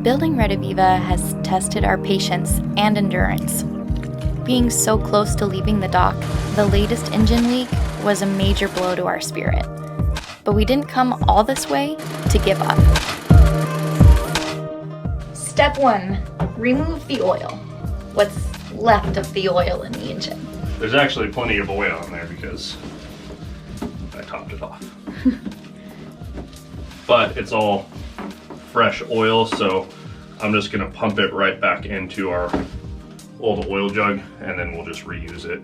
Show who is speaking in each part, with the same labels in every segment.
Speaker 1: Building Rediviva has tested our patience and endurance. Being so close to leaving the dock, the latest engine leak was a major blow to our spirit. But we didn't come all this way to give up. Step 1, remove the oil. What's left of the oil in the engine.
Speaker 2: There's actually plenty of oil in there because I topped it off. But it's all fresh oil, so I'm just gonna pump it right back into our old oil jug and then we'll just reuse it.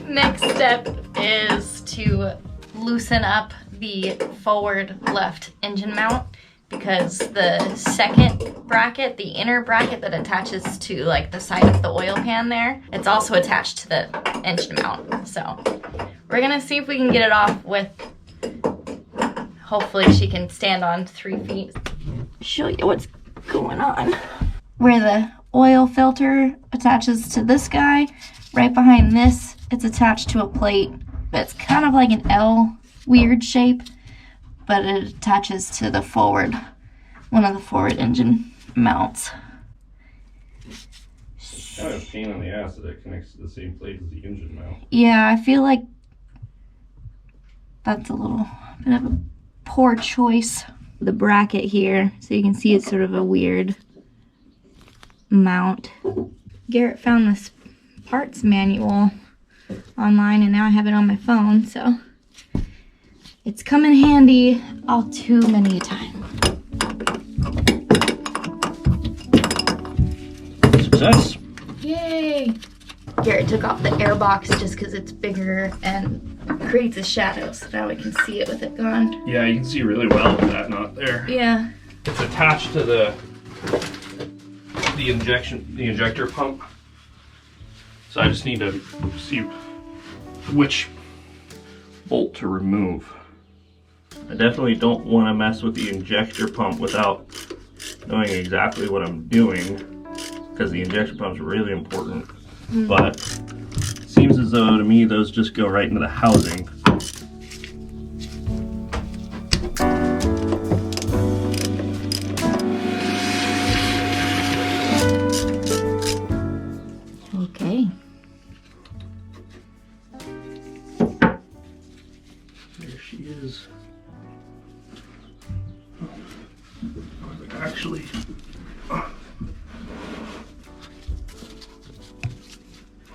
Speaker 1: Next step is to loosen up the forward left engine mount, because the second bracket, the inner bracket that attaches to like the side of the oil pan there, it's also attached to the engine mount. So we're gonna see if we can get it off with, hopefully she can stand on 3 feet. Show you what's going on. Where the oil filter attaches to this guy, right behind this, it's attached to a plate. It's kind of like an L weird shape, but it attaches to the forward, one of the forward engine mounts.
Speaker 2: Kind of a pain in the ass that it connects to the same plate as the engine mount.
Speaker 1: Yeah, I feel like that's a little bit of a poor choice. The bracket here, so you can see it's sort of a weird mount. Garrett found this parts manual online and now I have it on my phone, so it's come in handy all too many times.
Speaker 2: Success!
Speaker 1: Yay! Garrett took off the air box just because it's bigger and creates a shadow, so now we can see it with it gone.
Speaker 2: Yeah, you can see really well with that not there.
Speaker 1: Yeah.
Speaker 2: It's attached to the injector pump. So I just need to see which bolt to remove. I definitely don't want to mess with the injector pump without knowing exactly what I'm doing, because the injector pump's really important. But it seems as though to me those just go right into the housing.
Speaker 1: Okay.
Speaker 2: There she is. Actually,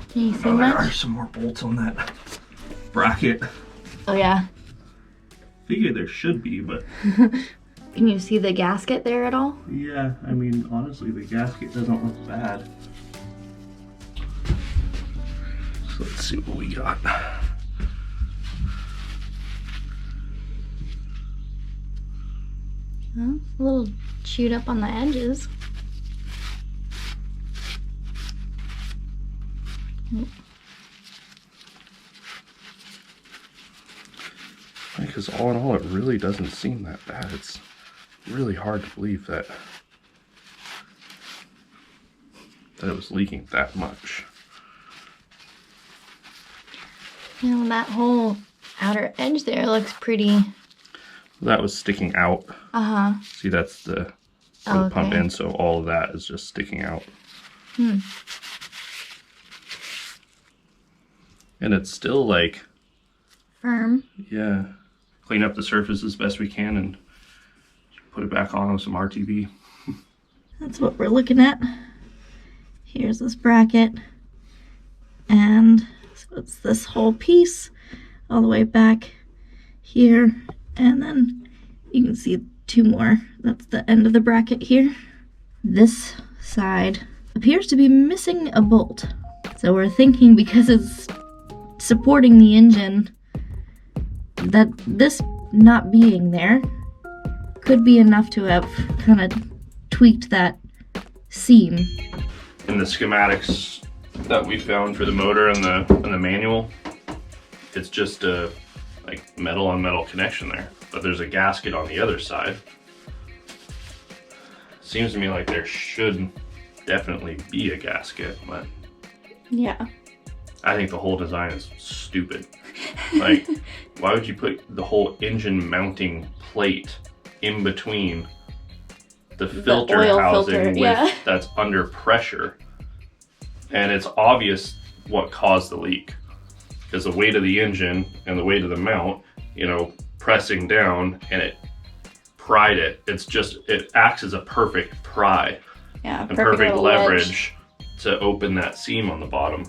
Speaker 1: Can you see
Speaker 2: there
Speaker 1: much?
Speaker 2: are some more bolts on that bracket.
Speaker 1: Oh yeah.
Speaker 2: Figured there should be, but
Speaker 1: Can you see the gasket there at all?
Speaker 2: yeah, I mean, honestly, the gasket doesn't look bad. So let's see what we got.
Speaker 1: Well, a little chewed up on the edges.
Speaker 2: Because all in all, it really doesn't seem that bad. It's really hard to believe that it was leaking that much.
Speaker 1: You know, that whole outer edge there looks pretty.
Speaker 2: That was sticking out.
Speaker 1: Uh-huh.
Speaker 2: See, that's the pump
Speaker 1: Okay.
Speaker 2: in, so all of that is just sticking out. And it's still like,
Speaker 1: Firm.
Speaker 2: yeah, clean up the surface as best we can and put it back on with some RTV.
Speaker 1: That's what we're looking at. Here's this bracket. And so it's this whole piece all the way back here. And then you can see 2 more. That's the end of the bracket here. This side appears to be missing a bolt. So we're thinking, because it's supporting the engine, that this not being there could be enough to have kind of tweaked that seam.
Speaker 2: In the schematics that we found for the motor and the manual, it's just a like metal on metal connection there, but there's a gasket on the other side. Seems to me like there should definitely be a gasket, but
Speaker 1: Yeah.
Speaker 2: I think the whole design is stupid. Like, why would you put the whole engine mounting plate in between the filter
Speaker 1: oil
Speaker 2: housing
Speaker 1: filter, yeah.
Speaker 2: that's under pressure? And it's obvious what caused the leak, because the weight of the engine and the weight of the mount, you know, pressing down, and it pried it. It acts as a perfect pry.
Speaker 1: Yeah,
Speaker 2: and perfect
Speaker 1: little
Speaker 2: leverage to open that seam on the bottom.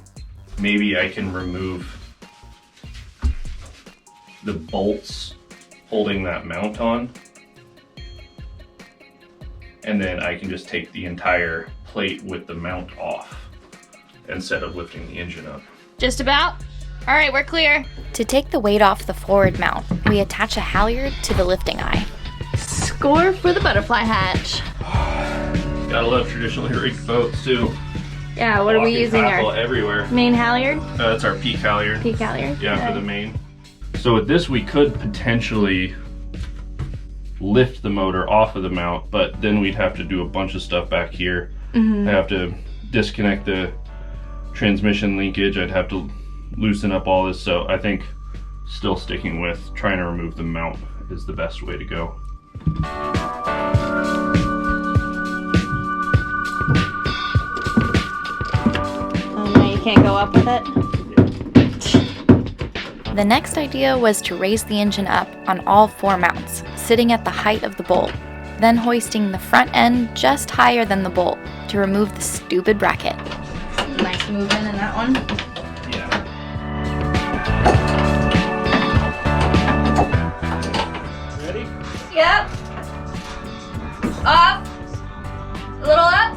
Speaker 2: Maybe I can remove the bolts holding that mount on, and then I can just take the entire plate with the mount off instead of lifting the engine up.
Speaker 3: Just about? All right, we're clear.
Speaker 4: To take the weight off the forward mount, we attach a halyard to the lifting eye.
Speaker 3: Score for the butterfly hatch.
Speaker 2: Gotta love traditionally rigged boats too.
Speaker 3: Yeah, what are we using?
Speaker 2: Tackle
Speaker 3: Our
Speaker 2: everywhere.
Speaker 3: main halyard?
Speaker 2: That's our peak halyard.
Speaker 3: Peak halyard?
Speaker 2: Yeah, for the main. So with this, we could potentially lift the motor off of the mount, but then we'd have to do a bunch of stuff back here.
Speaker 3: Mm-hmm.
Speaker 2: I have to disconnect the transmission linkage. I'd have to loosen up all this. So I think still sticking with trying to remove the mount is the best way to go.
Speaker 3: Oh, no, you can't go up with it?
Speaker 4: The next idea was to raise the engine up on all 4 mounts, sitting at the height of the bolt, then hoisting the front end just higher than the bolt to remove the stupid bracket.
Speaker 3: Nice movement in that one.
Speaker 2: Yeah. Ready?
Speaker 3: Yep. Up. A little up.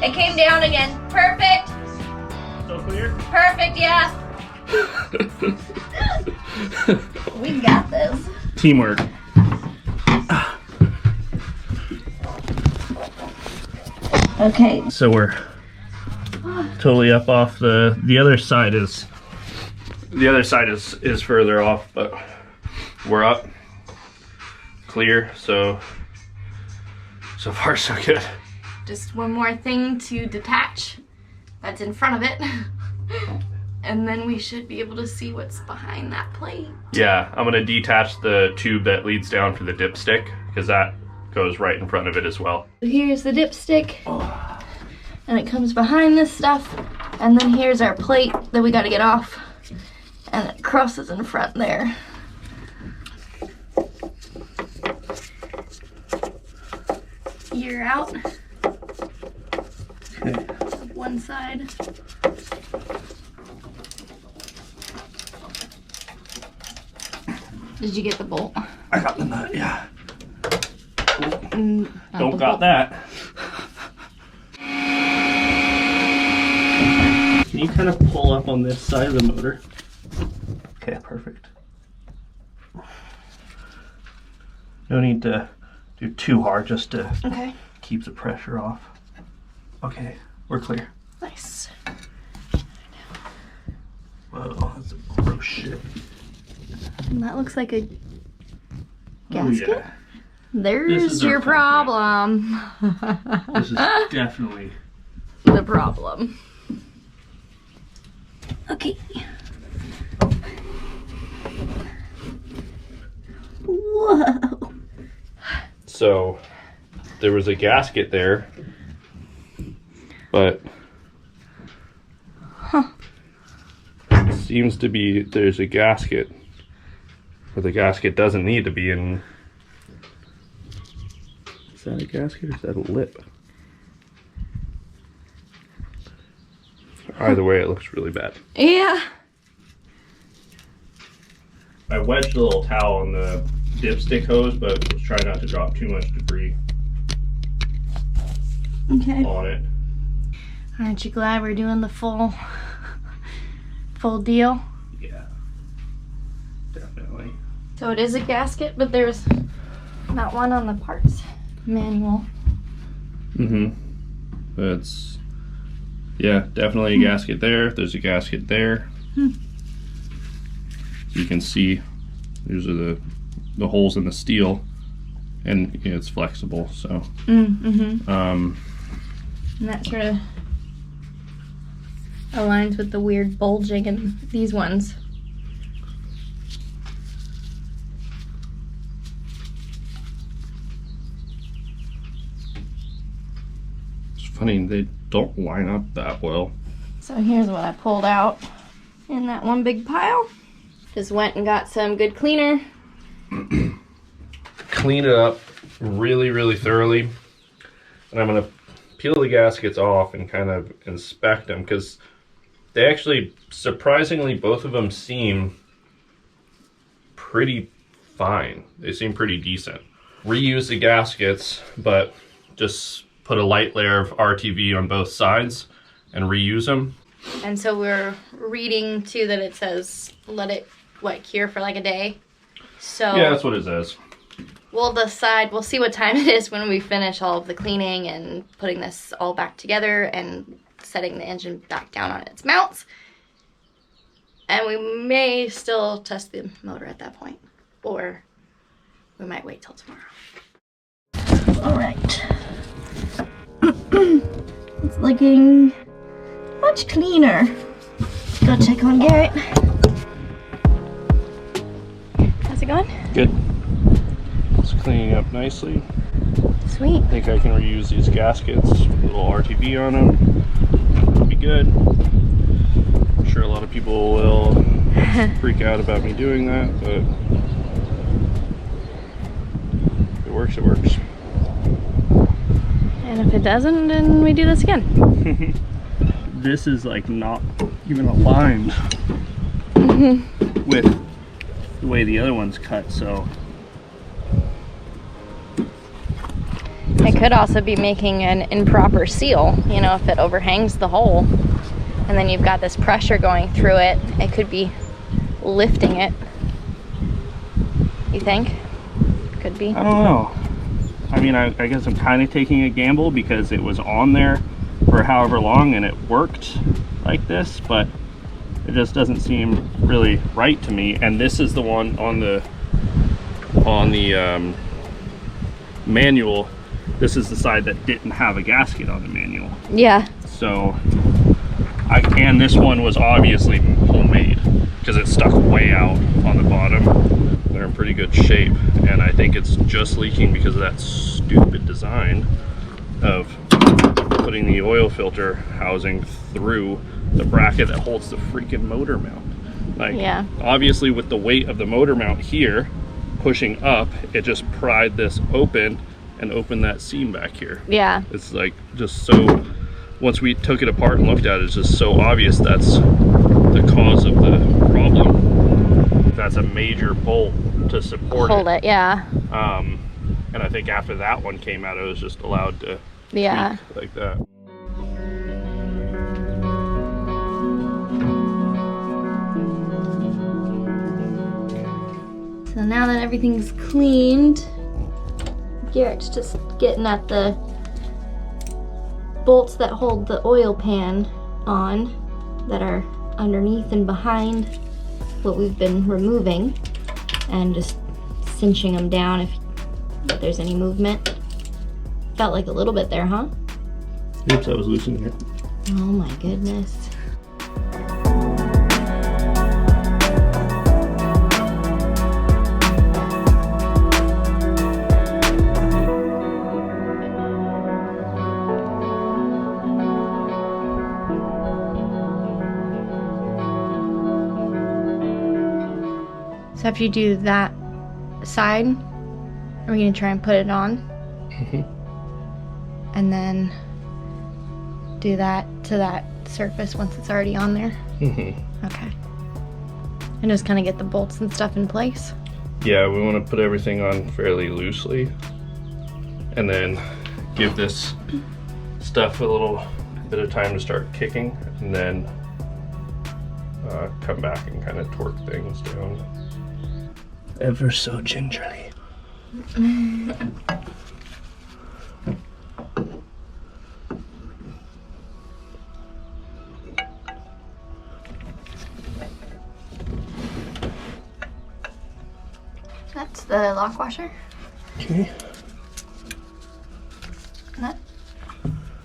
Speaker 3: It came down again. Perfect.
Speaker 2: So clear?
Speaker 3: Perfect, yeah. We got this.
Speaker 2: Teamwork.
Speaker 3: Okay.
Speaker 2: So we're totally up off the other side is further off, but we're up. Clear, so far so good.
Speaker 3: Just one more thing to detach that's in front of it. And then we should be able to see what's behind that plate.
Speaker 2: Yeah, I'm gonna detach the tube that leads down for the dipstick, because that goes right in front of it as well.
Speaker 3: Here's the dipstick. And it comes behind this stuff. And then here's our plate that we gotta get off. And it crosses in front there. You're out.
Speaker 2: Okay.
Speaker 3: One side. Did you get the bolt?
Speaker 2: I got the nut, yeah.
Speaker 3: Don't
Speaker 2: Don't got that. Can you kind of pull up on this side of the motor? Okay, perfect. No need to do too hard, just to keep the pressure off. Okay, we're clear.
Speaker 3: Nice.
Speaker 2: Whoa, that's a gross shit.
Speaker 3: And that looks like a
Speaker 2: Oh,
Speaker 3: gasket.
Speaker 2: yeah.
Speaker 3: There's
Speaker 2: is our
Speaker 3: your problem.
Speaker 2: This is definitely
Speaker 3: The problem. Okay. Whoa.
Speaker 2: So there was a gasket there, but it seems to be there's a gasket, but the gasket doesn't need to be in. Is that a gasket or is that a lip? Either way, it looks really bad.
Speaker 3: Yeah.
Speaker 2: I wedged a little towel on the dipstick hose, but was trying not to drop too much debris
Speaker 3: Okay.
Speaker 2: on it.
Speaker 3: Aren't you glad we're doing the full deal?
Speaker 2: Yeah, definitely.
Speaker 3: So it is a gasket, but there's not one on the parts manual.
Speaker 2: It's, yeah, definitely a gasket there. There's a gasket there. You can see these are the holes in the steel, and you know, it's flexible, so
Speaker 3: And that sort of aligns with the weird bulging in these ones.
Speaker 2: It's funny, they don't line up that well.
Speaker 3: So here's what I pulled out in that one big pile. Just went and got some good cleaner.
Speaker 2: Clean it up really, really thoroughly. And I'm going to peel the gaskets off and kind of inspect them, because they actually, surprisingly, both of them seem pretty fine. They seem pretty decent. Reuse the gaskets, but just put a light layer of RTV on both sides and reuse them.
Speaker 3: And so we're reading too that it says let it cure for like a day. So
Speaker 2: yeah, that's what it says.
Speaker 3: We'll decide, we'll see what time it is when we finish all of the cleaning and putting this all back together and setting the engine back down on its mounts. And we may still test the motor at that point, or we might wait till tomorrow.
Speaker 1: All right. It's looking much cleaner. Go check on Garrett.
Speaker 3: How's it going?
Speaker 2: Good. It's cleaning up nicely.
Speaker 3: Sweet.
Speaker 2: I think I can reuse these gaskets with a little RTV on them. It'll be good. I'm sure a lot of people will freak out about me doing that, but if it works, it works.
Speaker 3: And if it doesn't, then we do this again.
Speaker 2: This is like not even aligned with the way the other one's cut, so
Speaker 3: It could also be making an improper seal, you know, if it overhangs the hole and then you've got this pressure going through it, it could be lifting it. You think? Could be.
Speaker 2: I don't know. I mean, I guess I'm kind of taking a gamble because it was on there for however long and it worked like this, but it just doesn't seem really right to me. And this is the one on the manual. This is the side that didn't have a gasket on the manual.
Speaker 3: Yeah.
Speaker 2: So, and this one was obviously homemade because it stuck way out on the bottom. They're in pretty good shape, and I think it's just leaking because of that stupid design of putting the oil filter housing through the bracket that holds the freaking motor mount. Like,
Speaker 3: yeah.
Speaker 2: Obviously with the weight of the motor mount here pushing up, it just pried this open and opened that seam back here.
Speaker 3: Yeah.
Speaker 2: It's like just so, once we took it apart and looked at it, it's just so obvious that's the cause of the problem. That's a major bolt to support
Speaker 3: Hold it, yeah.
Speaker 2: And I think after that one came out, it was just allowed to
Speaker 3: Yeah.
Speaker 2: tweak like that.
Speaker 3: So now that everything's cleaned, Garrett's just getting at the bolts that hold the oil pan on that are underneath and behind what we've been removing, and just cinching them down if there's any movement. Felt like a little bit there, huh?
Speaker 2: Oops, I was loosening it.
Speaker 3: Oh my goodness. So after you do that side, are we gonna try and put it on? And then do that to that surface once it's already on there? Okay. And just kind of get the bolts and stuff in place?
Speaker 2: Yeah, we want to put everything on fairly loosely and then give this stuff a little bit of time to start kicking, and then come back and kind of torque things down ever so gingerly.
Speaker 3: That's the lock washer.
Speaker 2: Okay.
Speaker 3: That?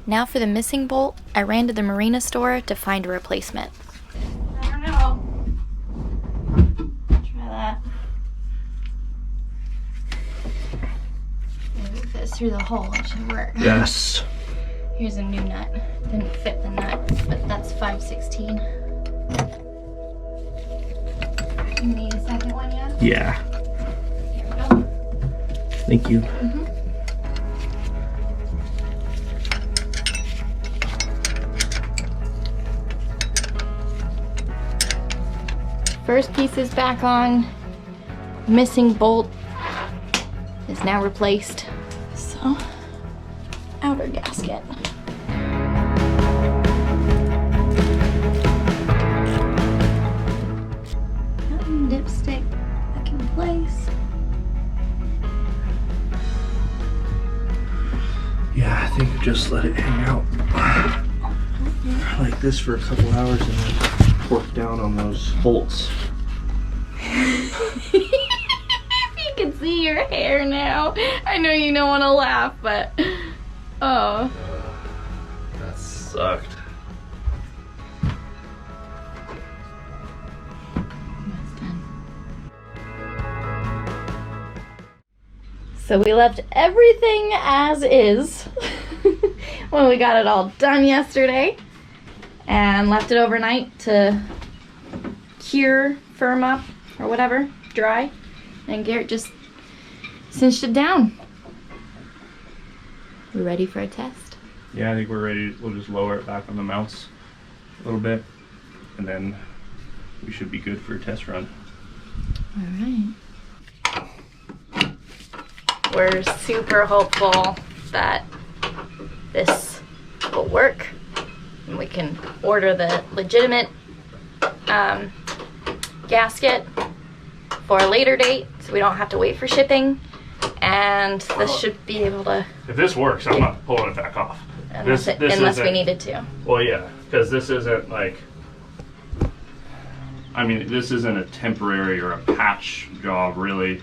Speaker 4: Now for the missing bolt, I ran to the marina store to find a replacement.
Speaker 3: I don't know. Try that. Maybe if it fits through the hole, it should work.
Speaker 2: Yes.
Speaker 3: Here's a new nut. Didn't fit the nut, but that's 5/16. You need a second one, yeah?
Speaker 2: Yeah.
Speaker 3: Here we go.
Speaker 2: Thank you.
Speaker 3: First piece is back on. Missing bolt is now replaced. So, outer gasket. Dipstick back in place.
Speaker 2: Yeah, I think just let it hang out like this for a couple hours and then torque down on those bolts.
Speaker 3: You can see your hair now. I know you don't want to laugh, but oh.
Speaker 2: That sucked.
Speaker 3: So we left everything as is when we got it all done yesterday and left it overnight to cure, firm up, or whatever, dry. And Garrett just cinched it down. We ready for a test?
Speaker 2: Yeah, I think we're ready. We'll just lower it back on the mounts a little bit and then we should be good for a test run.
Speaker 3: All right. We're super hopeful that this will work and we can order the legitimate gasket for a later date so we don't have to wait for shipping, and this should be able to,
Speaker 2: If this works, I'm not pulling it back off.
Speaker 3: unless we
Speaker 2: isn't-
Speaker 3: needed to.
Speaker 2: Well, yeah, because this isn't like, I mean, this isn't a temporary or a patch job, really.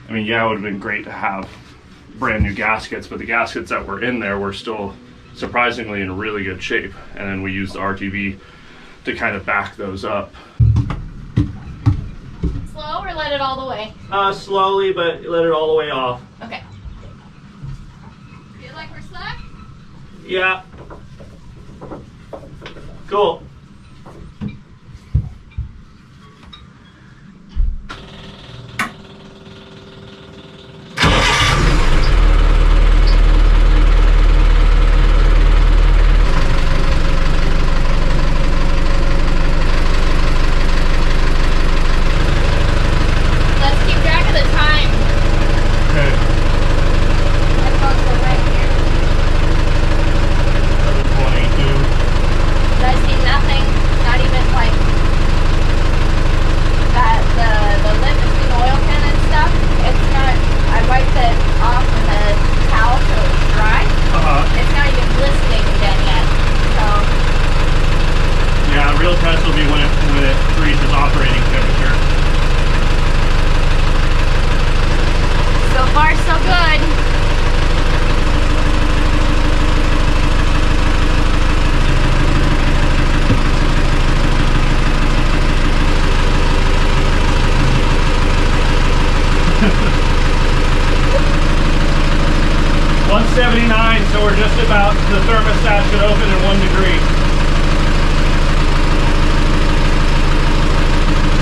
Speaker 2: I mean, yeah, it would have been great to have brand new gaskets, but the gaskets that were in there were still surprisingly in really good shape. And then we used the RTV to kind of back those up.
Speaker 3: Slow or let it all the way?
Speaker 2: Slowly, but let it all the way off.
Speaker 3: Okay. Feel like we're stuck?
Speaker 2: Yeah. Cool.
Speaker 3: Let's keep track of the time.
Speaker 2: Okay.
Speaker 3: Headphones are right here.
Speaker 2: 22.
Speaker 3: I see nothing. Not even like that. The lip between the oil can and stuff. It's not. I wiped it off with a towel so it's dry. It's not even glistening again yet. So
Speaker 2: Yeah, real test will be when it reaches operating temperature.
Speaker 3: so far so good.
Speaker 2: $179, so we're just about, the thermostat should open in 1 degree.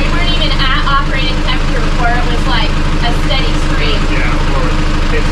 Speaker 3: We weren't even at operating temperature before it was like a steady stream.
Speaker 2: Yeah, or it's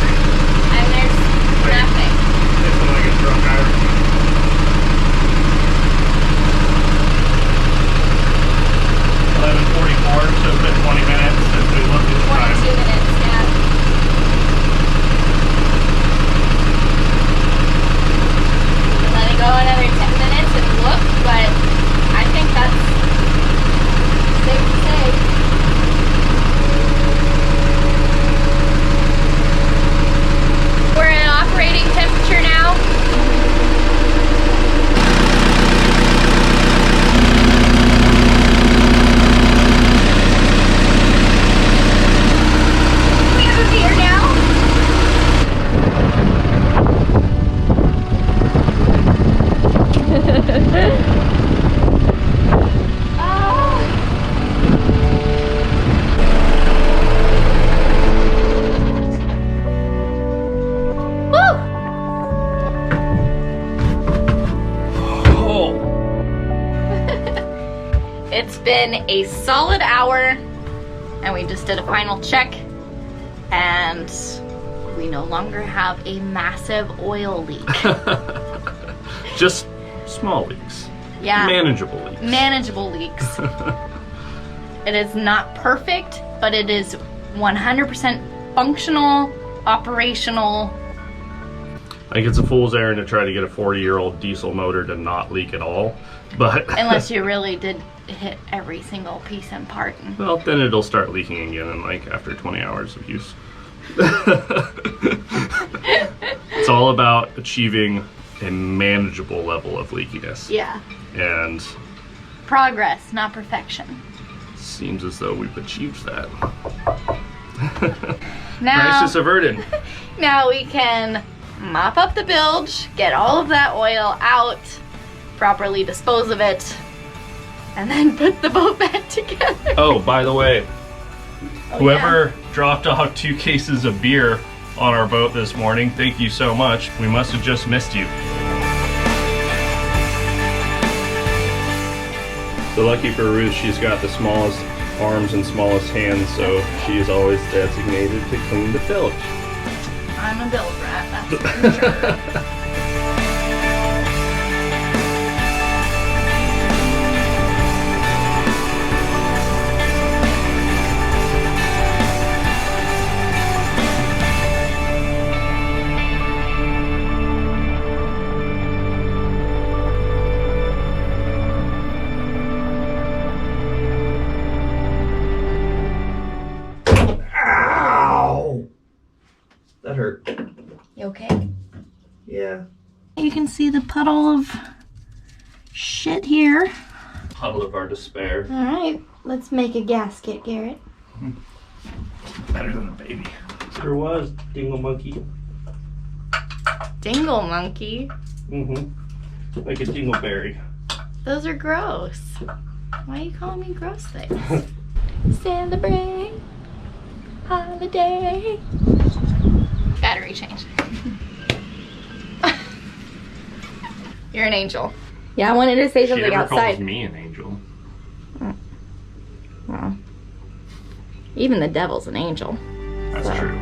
Speaker 3: It's been a solid hour, and we just did a final check, and we no longer have a massive oil leak.
Speaker 2: Just small leaks.
Speaker 3: Yeah.
Speaker 2: Manageable leaks.
Speaker 3: Manageable leaks. It is not perfect, but it is 100% functional, operational.
Speaker 2: I think it's a fool's errand to try to get a 40-year-old diesel motor to not leak at all, but
Speaker 3: Unless you really did hit every single piece and part.
Speaker 2: well, then it'll start leaking again in like after 20 hours of use. It's all about achieving a manageable level of leakiness.
Speaker 3: Yeah.
Speaker 2: And
Speaker 3: Progress, not perfection.
Speaker 2: seems as though we've achieved that.
Speaker 3: Now,
Speaker 2: Crisis averted.
Speaker 3: now we can mop up the bilge, get all of that oil out, properly dispose of it, and then put the boat back together.
Speaker 2: Oh, by the way,
Speaker 3: Oh,
Speaker 2: whoever dropped off 2 cases of beer on our boat this morning, thank you so much. We must have just missed you. So lucky for Ruth, she's got the smallest arms and smallest hands, so she is always designated to clean the bilge.
Speaker 3: I'm a bilge rat, that's for sure.
Speaker 2: Ow! That hurt.
Speaker 3: You okay?
Speaker 2: Yeah.
Speaker 1: You can see the puddle of shit here.
Speaker 2: Puddle of our despair.
Speaker 3: Alright, let's make a gasket, Garrett.
Speaker 2: Better than a baby. Sure was, dingle monkey.
Speaker 3: Dingle monkey?
Speaker 2: Mm-hmm. Like a dingleberry.
Speaker 3: Those are gross. Why are you calling me gross things? Celebrate holiday. Battery change. You're an angel. Yeah, I wanted to say
Speaker 2: She
Speaker 3: something
Speaker 2: never
Speaker 3: outside.
Speaker 2: calls me an angel.
Speaker 3: Well, even the devil's an angel.
Speaker 2: That's
Speaker 3: So.
Speaker 2: true.